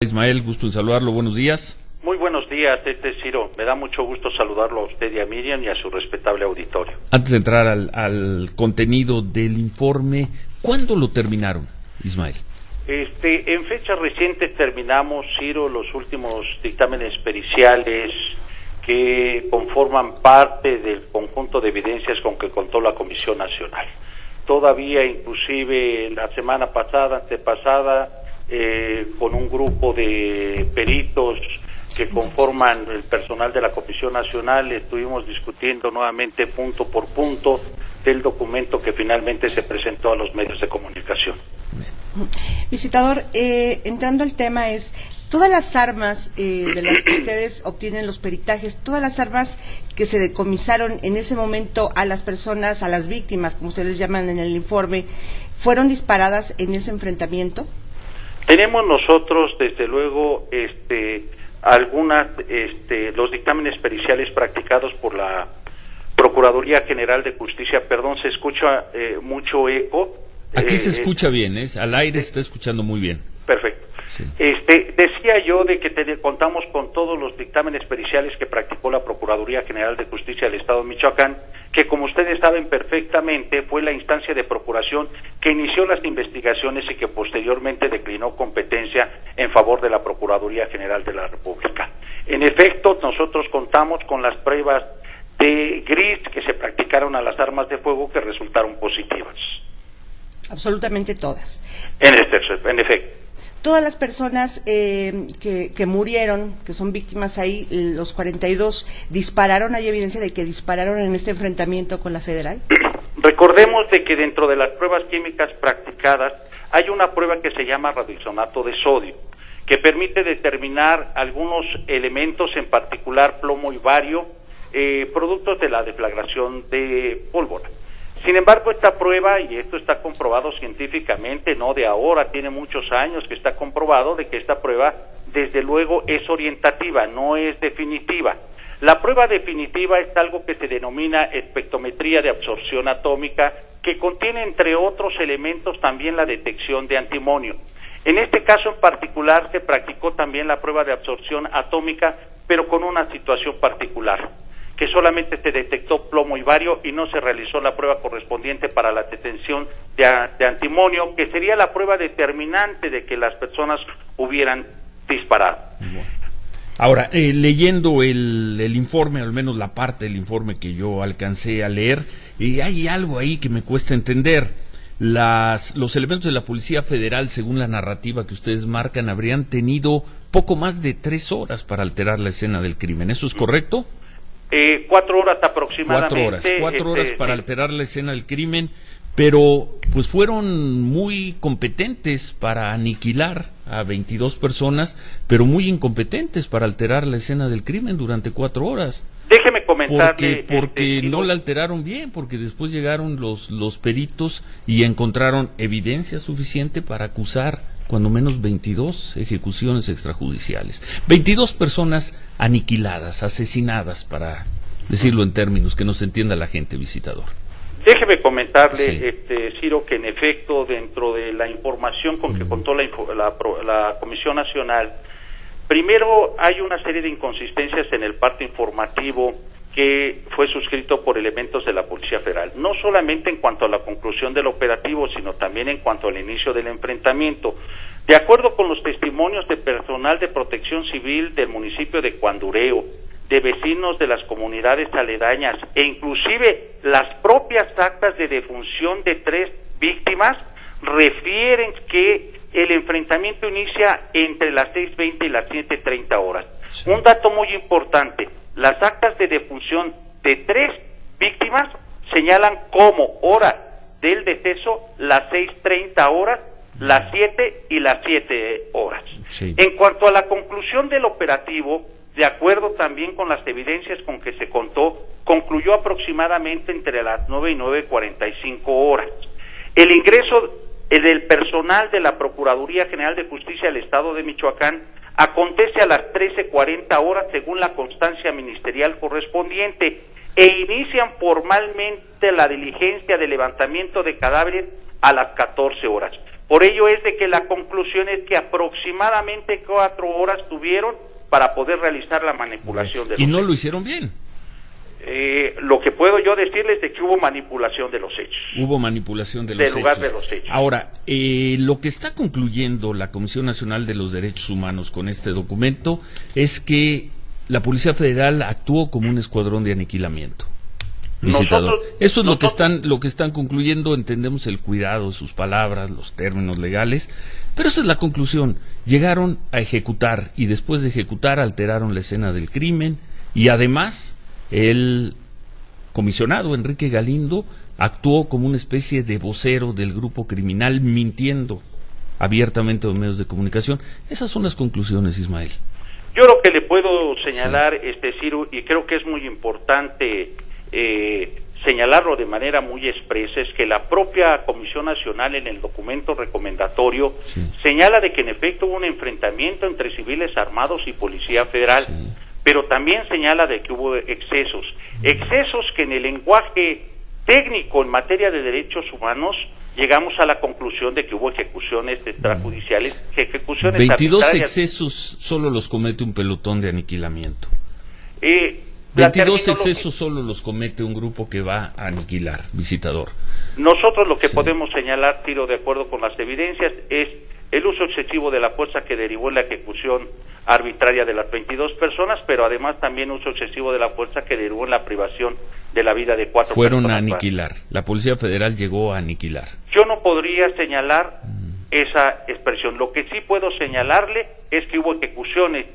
Ismael, gusto en saludarlo, buenos días. Muy buenos días, Ciro. Me da mucho gusto saludarlo a usted y a Miriam y a su respetable auditorio. Antes de entrar al contenido del informe, ¿cuándo lo terminaron, Ismael? En fechas recientes terminamos, Ciro, los últimos dictámenes periciales que conforman parte del conjunto de evidencias con que contó la Comisión Nacional. Todavía, inclusive, la semana pasada, antepasada, con un grupo de peritos que conforman el personal de la Comisión Nacional, estuvimos discutiendo nuevamente punto por punto del documento que finalmente se presentó a los medios de comunicación. Visitador, entrando al tema es, todas las armas de las que ustedes obtienen los peritajes, todas las armas que se decomisaron en ese momento a las personas, a las víctimas, como ustedes llaman en el informe, ¿fueron disparadas en ese enfrentamiento? Tenemos nosotros, desde luego, algunas, los dictámenes periciales practicados por la Procuraduría General de Justicia. Perdón, se escucha mucho eco. Aquí se escucha bien, al aire se está escuchando muy bien. Perfecto. Sí. Decía yo de que contamos con todos los dictámenes periciales que practicó la Procuraduría General de Justicia del Estado de Michoacán, que, como ustedes saben perfectamente, fue la instancia de procuración que inició las investigaciones y que posteriormente declinó competencia en favor de la Procuraduría General de la República. En efecto, nosotros contamos con las pruebas de gris que se practicaron a las armas de fuego que resultaron positivas. Absolutamente todas. En efecto. Todas las personas que murieron, que son víctimas ahí, los 42, ¿dispararon? ¿Hay evidencia de que dispararon en este enfrentamiento con la Federal? Recordemos de que dentro de las pruebas químicas practicadas hay una prueba que se llama radioisonato de sodio, que permite determinar algunos elementos, en particular plomo y bario, productos de la deflagración de pólvora. Sin embargo, esta prueba, y esto está comprobado científicamente, no de ahora, tiene muchos años que está comprobado de que esta prueba, desde luego, es orientativa, no es definitiva. La prueba definitiva es algo que se denomina espectrometría de absorción atómica, que contiene, entre otros elementos, también la detección de antimonio. En este caso en particular se practicó también la prueba de absorción atómica, pero con una situación particular, que solamente se detectó plomo y bario y no se realizó la prueba correspondiente para la detección de antimonio, que sería la prueba determinante de que las personas hubieran disparado. Ahora, leyendo el informe, al menos la parte del informe que yo alcancé a leer, hay algo ahí que me cuesta entender. Los elementos de la Policía Federal, según la narrativa que ustedes marcan, habrían tenido poco más de 3 horas para alterar la escena del crimen. ¿Eso es correcto? 4 horas aproximadamente. 4 horas para alterar la escena del crimen, pero pues fueron muy competentes para aniquilar a 22 personas, pero muy incompetentes para alterar la escena del crimen durante 4 horas. Déjeme comentarle. Porque no la alteraron bien, porque después llegaron los peritos y encontraron evidencia suficiente para acusar cuando menos 22 ejecuciones extrajudiciales. 22 personas aniquiladas, asesinadas, para decirlo en términos que nos entienda la gente, visitador. Déjeme comentarle, sí. Ciro, que en efecto, dentro de la información con que contó la Comisión Nacional, primero hay una serie de inconsistencias en el parte informativo que fue suscrito por elementos de la Policía Federal, no solamente en cuanto a la conclusión del operativo, sino también en cuanto al inicio del enfrentamiento. De acuerdo con los testimonios de personal de protección civil del municipio de Cuandureo, de vecinos de las comunidades aledañas e inclusive las propias actas de defunción de 3 víctimas, refieren que el enfrentamiento inicia entre las 6:20 y las 7:30 horas. Sí. Un dato muy importante: las actas de defunción de 3 víctimas señalan como hora del deceso las 6:30 horas, las 7 y las 7 horas. Sí. En cuanto a la conclusión del operativo, de acuerdo también con las evidencias con que se contó, concluyó aproximadamente entre las 9 y 9:45 horas. El ingreso del personal de la Procuraduría General de Justicia del Estado de Michoacán acontece a las 13:40 horas según la constancia ministerial correspondiente e inician formalmente la diligencia de levantamiento de cadáveres a las 14 horas. Por ello es de que la conclusión es que aproximadamente 4 horas tuvieron para poder realizar la manipulación de los hechos. Y no hechos. Lo hicieron bien. Lo que puedo yo decirles es que hubo manipulación de los hechos. Hubo manipulación de los hechos. Lugar de los hechos. Ahora, lo que está concluyendo la Comisión Nacional de los Derechos Humanos con este documento es que la Policía Federal actuó como un escuadrón de aniquilamiento. Visitador. Eso es lo que están concluyendo. Entendemos el cuidado de sus palabras, los términos legales, pero esa es la conclusión. Llegaron a ejecutar y después de ejecutar alteraron la escena del crimen y además el comisionado Enrique Galindo actuó como una especie de vocero del grupo criminal, mintiendo abiertamente a los medios de comunicación. Esas son las conclusiones, Ismael. Yo lo que le puedo señalar, Ciro, y creo que es muy importante señalarlo de manera muy expresa, es que la propia Comisión Nacional en el documento recomendatorio señala de que en efecto hubo un enfrentamiento entre civiles armados y Policía Federal, pero también señala de que hubo excesos que en el lenguaje técnico en materia de derechos humanos llegamos a la conclusión de que hubo ejecuciones extrajudiciales, ejecuciones 22 arbitrarias. Excesos solo los comete un pelotón de aniquilamiento. 22 excesos solo los comete un grupo que va a aniquilar, visitador. Nosotros lo que podemos señalar, Tiro, de acuerdo con las evidencias, es el uso excesivo de la fuerza que derivó en la ejecución arbitraria de las 22 personas, pero además también uso excesivo de la fuerza que derivó en la privación de la vida de 4 personas. Fueron a aniquilar. La Policía Federal llegó a aniquilar. Yo no podría señalar esa expresión. Lo que sí puedo señalarle es que hubo ejecuciones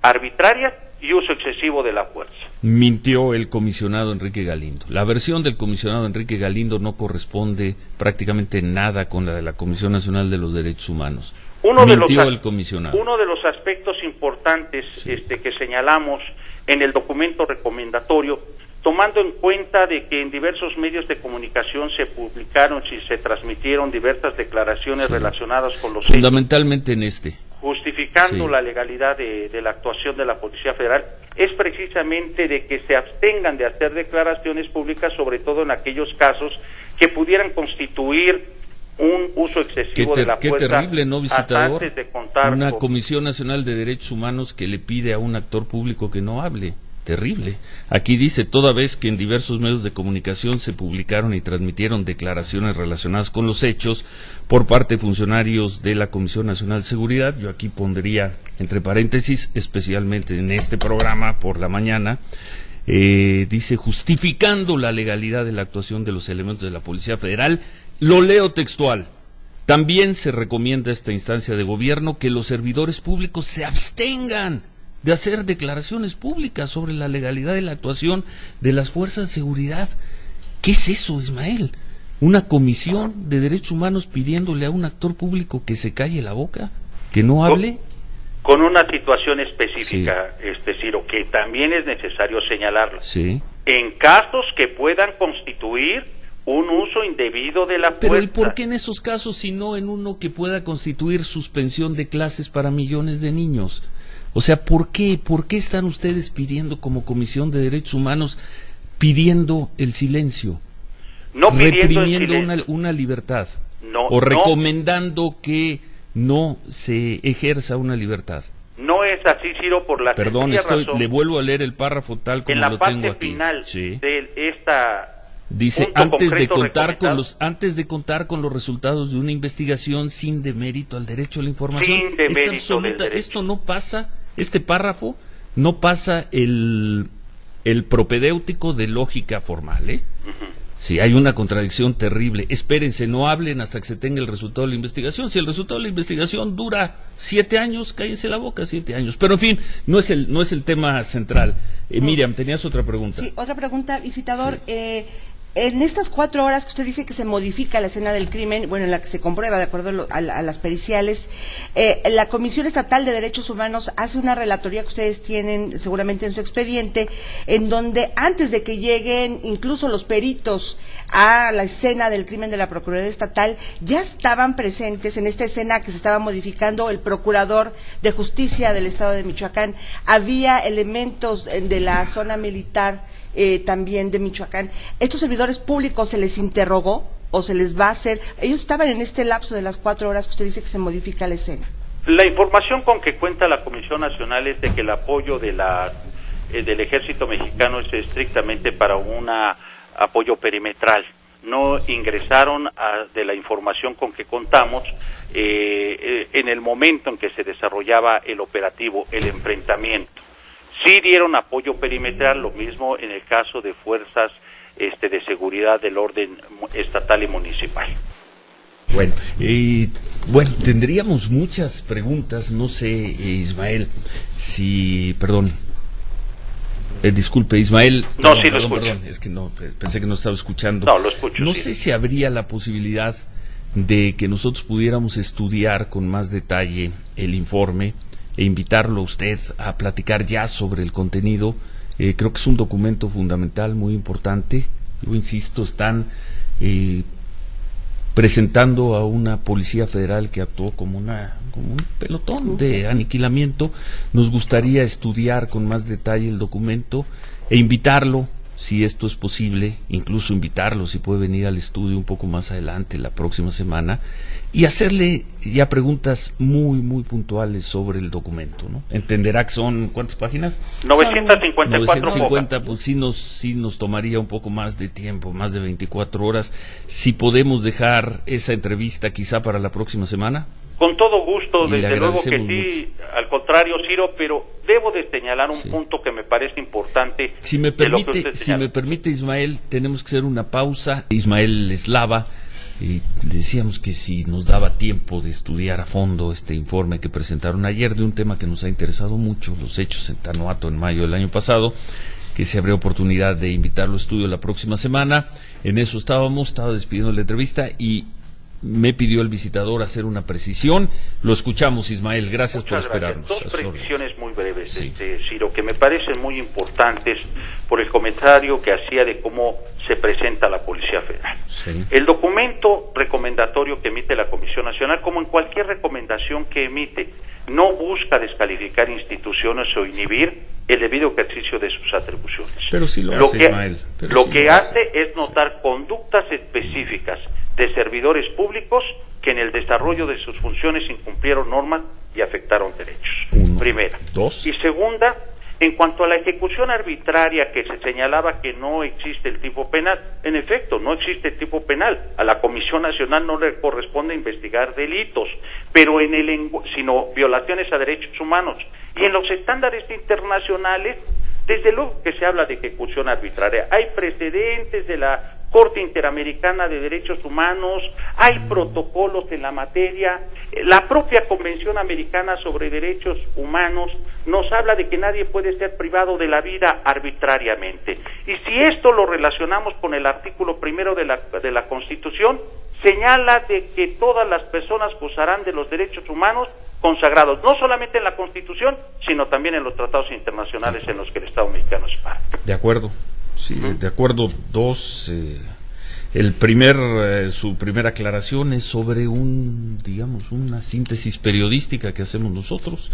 arbitrarias y uso excesivo de la fuerza. Mintió el comisionado Enrique Galindo. La versión del comisionado Enrique Galindo no corresponde prácticamente nada con la de la Comisión Nacional de los Derechos Humanos. Mintió el comisionado. Uno de los aspectos importantes que señalamos en el documento recomendatorio, tomando en cuenta de que en diversos medios de comunicación se publicaron y se transmitieron diversas declaraciones relacionadas con los fundamentalmente hechos, justificando la legalidad de la actuación de la Policía Federal, es precisamente de que se abstengan de hacer declaraciones públicas, sobre todo en aquellos casos que pudieran constituir un uso excesivo de la fuerza. Qué terrible, ¿no, visitador? Antes de contar una Comisión Nacional de Derechos Humanos que le pide a un actor público que no hable. Terrible. Aquí dice, toda vez que en diversos medios de comunicación se publicaron y transmitieron declaraciones relacionadas con los hechos por parte de funcionarios de la Comisión Nacional de Seguridad, yo aquí pondría entre paréntesis, especialmente en este programa por la mañana, dice, justificando la legalidad de la actuación de los elementos de la Policía Federal, lo leo textual. También se recomienda a esta instancia de gobierno que los servidores públicos se abstengan de hacer declaraciones públicas sobre la legalidad de la actuación de las fuerzas de seguridad. ¿Qué es eso, Ismael? ¿Una comisión de derechos humanos pidiéndole a un actor público que se calle la boca, que no hable? Con una situación específica, Ciro, que también es necesario señalarla. En casos que puedan constituir un uso indebido de la fuerza. Pero ¿y por qué en esos casos, si no en uno que pueda constituir suspensión de clases para millones de niños? O sea, ¿por qué están ustedes pidiendo como Comisión de Derechos Humanos, pidiendo el silencio? No reprimiendo una libertad. O recomendando que no se ejerza una libertad. No es así, Ciro, por la razón. Le vuelvo a leer el párrafo tal como lo tengo aquí. En la parte final de esta... Dice, antes de contar con los resultados de una investigación sin demérito al derecho a la información. Es absoluta, esto no pasa, este párrafo no pasa el propedéutico de lógica formal, Sí, hay una contradicción terrible. Espérense, no hablen hasta que se tenga el resultado de la investigación. Si el resultado de la investigación dura 7 años, cállense la boca, 7 años. Pero en fin, no es el tema central. Miriam, tenías otra pregunta. Sí, otra pregunta, visitador. En estas 4 horas que usted dice que se modifica la escena del crimen, bueno, en la que se comprueba de acuerdo a las periciales, la Comisión Estatal de Derechos Humanos hace una relatoría que ustedes tienen seguramente en su expediente, en donde antes de que lleguen incluso los peritos a la escena del crimen de la Procuraduría Estatal, ya estaban presentes en esta escena que se estaba modificando el Procurador de Justicia del Estado de Michoacán. Había elementos de la zona militar también de Michoacán. ¿Estos servidores públicos se les interrogó? o se les va a hacer? Ellos estaban en este lapso de las 4 horas que usted dice que se modifica la escena. La información con que cuenta la Comisión Nacional es de que el apoyo del Ejército Mexicano es estrictamente para un apoyo perimetral. No ingresaron de la información con que contamos en el momento en que se desarrollaba el operativo, el enfrentamiento. Sí dieron apoyo perimetral, lo mismo en el caso de fuerzas de seguridad del orden estatal y municipal. Bueno, tendríamos muchas preguntas, no sé, Ismael, disculpe, Ismael. No, sí lo escucho. Perdón, es que no, pensé que no estaba escuchando. No, lo escucho. No sí. sé si habría la posibilidad de que nosotros pudiéramos estudiar con más detalle el informe e invitarlo a usted a platicar ya sobre el contenido. Creo que es un documento fundamental, muy importante. Yo insisto, están presentando a una policía federal que actuó como un pelotón de aniquilamiento. Nos gustaría estudiar con más detalle el documento e invitarlo, si esto es posible, incluso invitarlo, si puede venir al estudio un poco más adelante, la próxima semana, y hacerle ya preguntas muy, muy puntuales sobre el documento, ¿no? Entenderá que son, ¿cuántas páginas? 954. 950, pues sí nos tomaría un poco más de tiempo, más de 24 horas. Si podemos dejar esa entrevista quizá para la próxima semana. Con todo gusto, Y desde luego que sí, mucho. al contrario, Ciro, pero debo de señalar un punto que me parece importante. Si me permite, Ismael, tenemos que hacer una pausa. Ismael Eslava, y le decíamos que si nos daba tiempo de estudiar a fondo este informe que presentaron ayer de un tema que nos ha interesado mucho, los hechos en Tanoato en mayo del año pasado, que se habría oportunidad de invitarlo a estudio la próxima semana. En eso estaba despidiendo la entrevista y me pidió el visitador hacer una precisión. Lo escuchamos, Ismael. Gracias por esperarnos. Dos precisiones muy breves, sí. Ciro, que me parecen muy importantes por el comentario que hacía de cómo se presenta la Policía Federal. Sí. El documento recomendatorio que emite la Comisión Nacional, como en cualquier recomendación que emite, no busca descalificar instituciones o inhibir el debido ejercicio de sus atribuciones. Pero sí lo hace, Ismael. Lo que hace es notar conductas específicas de servidores públicos que en el desarrollo de sus funciones incumplieron normas y afectaron derechos. Primera. Dos. Y segunda, en cuanto a la ejecución arbitraria que se señalaba que no existe el tipo penal, en efecto, no existe el tipo penal. A la Comisión Nacional no le corresponde investigar delitos, pero sino violaciones a derechos humanos. Y en los estándares internacionales, desde luego que se habla de ejecución arbitraria. Hay precedentes de la Corte Interamericana de Derechos Humanos, hay protocolos en la materia, la propia Convención Americana sobre Derechos Humanos nos habla de que nadie puede ser privado de la vida arbitrariamente. Y si esto lo relacionamos con el artículo 1 de la Constitución, señala de que todas las personas gozarán de los derechos humanos consagrados, no solamente en la Constitución, sino también en los tratados internacionales en los que el Estado mexicano es parte. De acuerdo. Sí, de acuerdo. Dos, su primera aclaración es sobre una síntesis periodística que hacemos nosotros,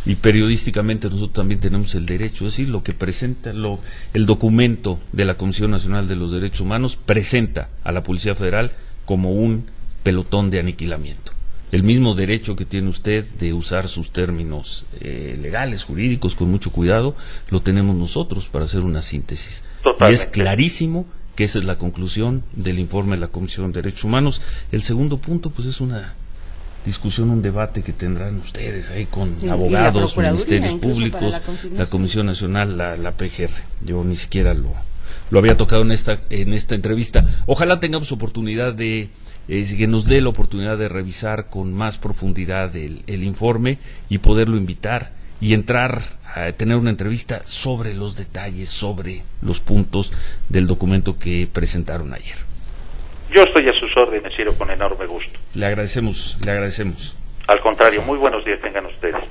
y periodísticamente nosotros también tenemos el derecho, es decir, lo que presenta el documento de la Comisión Nacional de los Derechos Humanos presenta a la Policía Federal como un pelotón de aniquilamiento. El mismo derecho que tiene usted de usar sus términos legales, jurídicos, con mucho cuidado, lo tenemos nosotros para hacer una síntesis. Totalmente. Y es clarísimo que esa es la conclusión del informe de la Comisión de Derechos Humanos. El segundo punto, pues es una discusión, un debate que tendrán ustedes ahí con abogados, ministerios públicos, la Comisión Nacional, la PGR. Yo ni siquiera lo había tocado en esta entrevista. Ojalá tengamos oportunidad que nos dé la oportunidad de revisar con más profundidad el informe y poderlo invitar y entrar a tener una entrevista sobre los detalles, sobre los puntos del documento que presentaron ayer. Yo estoy a sus órdenes, Ciro, con enorme gusto. Le agradecemos. Al contrario, muy buenos días tengan ustedes.